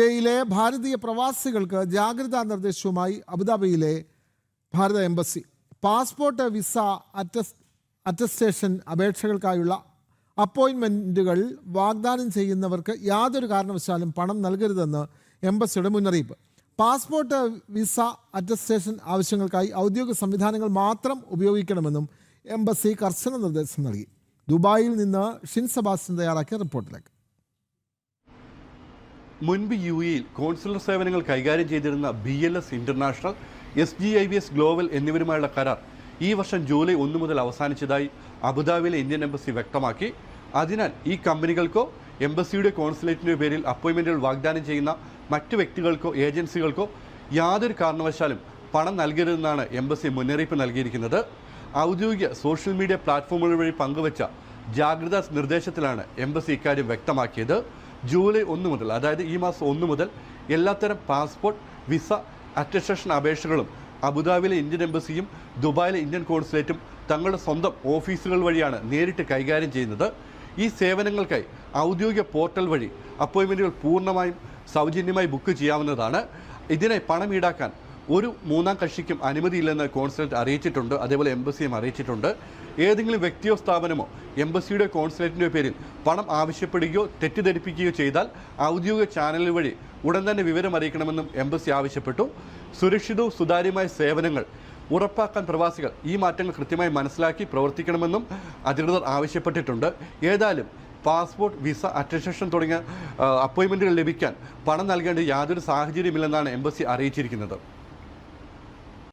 എയിലെ ഭാരതീയ പ്രവാസികൾക്ക് ജാഗ്രതാ നിർദ്ദേശവുമായി അബുദാബിയിലെ ഭാരത എംബസി. പാസ്പോർട്ട്, വിസ, അറ്റസ്റ്റേഷൻ അപേക്ഷകൾക്കായുള്ള അപ്പോയിൻമെൻറ്റുകൾ വാഗ്ദാനം ചെയ്യുന്നവർക്ക് യാതൊരു കാരണവശാലും പണം നൽകരുതെന്ന് എംബസിയുടെ മുന്നറിയിപ്പ്. പാസ്പോർട്ട്, വിസ, അറ്റസ്റ്റേഷൻ ആവശ്യങ്ങൾക്കായി ഔദ്യോഗിക സംവിധാനങ്ങൾ മാത്രം ഉപയോഗിക്കണമെന്നും എംബസി കർശന നിർദ്ദേശം നൽകി. ദുബായിൽ നിന്ന് ഷിൻ സെബാസ്റ്റ്യൻ തയ്യാറാക്കിയ റിപ്പോർട്ടിലേക്ക്. മുൻപ് UAE-യിൽ കോൺസുലർ സേവനങ്ങൾ കൈകാര്യം ചെയ്തിരുന്ന BLS ഇന്റർനാഷണൽ, SGIVS ഗ്ലോബൽ എന്നിവരുമായുള്ള കരാർ ഈ വർഷം ജൂലൈ 1 മുതൽ അവസാനിച്ചതായി അബുദാബിയിലെ ഇന്ത്യൻ എംബസി വ്യക്തമാക്കി. അതിനാൽ ഈ കമ്പനികൾക്കോ എംബസിയുടെ കോൺസുലേറ്റിൻ്റെ പേരിൽ അപ്പോയിൻമെൻറ്റുകൾ വാഗ്ദാനം ചെയ്യുന്ന മറ്റു വ്യക്തികൾക്കോ ഏജൻസികൾക്കോ യാതൊരു കാരണവശാലും പണം നൽകരുതെന്നാണ് എംബസി മുന്നറിയിപ്പ് നൽകിയിരിക്കുന്നത്. ഔദ്യോഗിക സോഷ്യൽ മീഡിയ പ്ലാറ്റ്ഫോമുകൾ വഴി പങ്കുവച്ച ജാഗ്രതാ നിർദ്ദേശത്തിലാണ് എംബസി ഇക്കാര്യം വ്യക്തമാക്കിയത്. ജൂലൈ 1 മുതൽ, അതായത് ഈ മാസം 1 മുതൽ എല്ലാത്തരം പാസ്പോർട്ട്, വിസ, അറ്റസ്റ്റേഷൻ അപേക്ഷകളും അബുദാബിയിലെ ഇന്ത്യൻ എംബസിയും ദുബായിലെ ഇന്ത്യൻ കോൺസുലേറ്റും തങ്ങളുടെ സ്വന്തം ഓഫീസുകൾ വഴിയാണ് നേരിട്ട് കൈകാര്യം ചെയ്യുന്നത്. ഈ സേവനങ്ങൾക്കായി ഔദ്യോഗിക പോർട്ടൽ വഴി അപ്പോയിൻമെൻറ്റുകൾ പൂർണ്ണമായും സൗജന്യമായി ബുക്ക് ചെയ്യാവുന്നതാണ്. ഇതിനായി പണം ഈടാക്കാൻ ഒരു മൂന്നാം കക്ഷിക്കും അനുമതിയില്ലെന്ന് കോൺസുലേറ്റ് അറിയിച്ചിട്ടുണ്ട്. അതേപോലെ എംബസിയും അറിയിച്ചിട്ടുണ്ട്. ഏതെങ്കിലും വ്യക്തിയോ സ്ഥാപനമോ എംബസിയുടെ കോൺസുലേറ്റിൻ്റെ പേരിൽ പണം ആവശ്യപ്പെടുകയോ തെറ്റിദ്ധരിപ്പിക്കുകയോ ചെയ്താൽ ഔദ്യോഗിക ചാനൽ വഴി ഉടൻ തന്നെ വിവരം അറിയിക്കണമെന്നും എംബസി ആവശ്യപ്പെട്ടു. സുരക്ഷിതവും സുതാര്യമായ സേവനങ്ങൾ ഉറപ്പാക്കാൻ പ്രവാസികൾ ഈ മാറ്റങ്ങൾ കൃത്യമായി മനസ്സിലാക്കി പ്രവർത്തിക്കണമെന്നും അധികൃതർ ആവശ്യപ്പെട്ടിട്ടുണ്ട്. ഏതായാലും പാസ്പോർട്ട്, വിസ, അറ്റസ്റ്റേഷൻ തുടങ്ങിയ അപ്പോയിൻമെൻറ്റുകൾ ലഭിക്കാൻ പണം നൽകേണ്ട യാതൊരു സാഹചര്യമില്ലെന്നാണ് എംബസി അറിയിച്ചിരിക്കുന്നത്.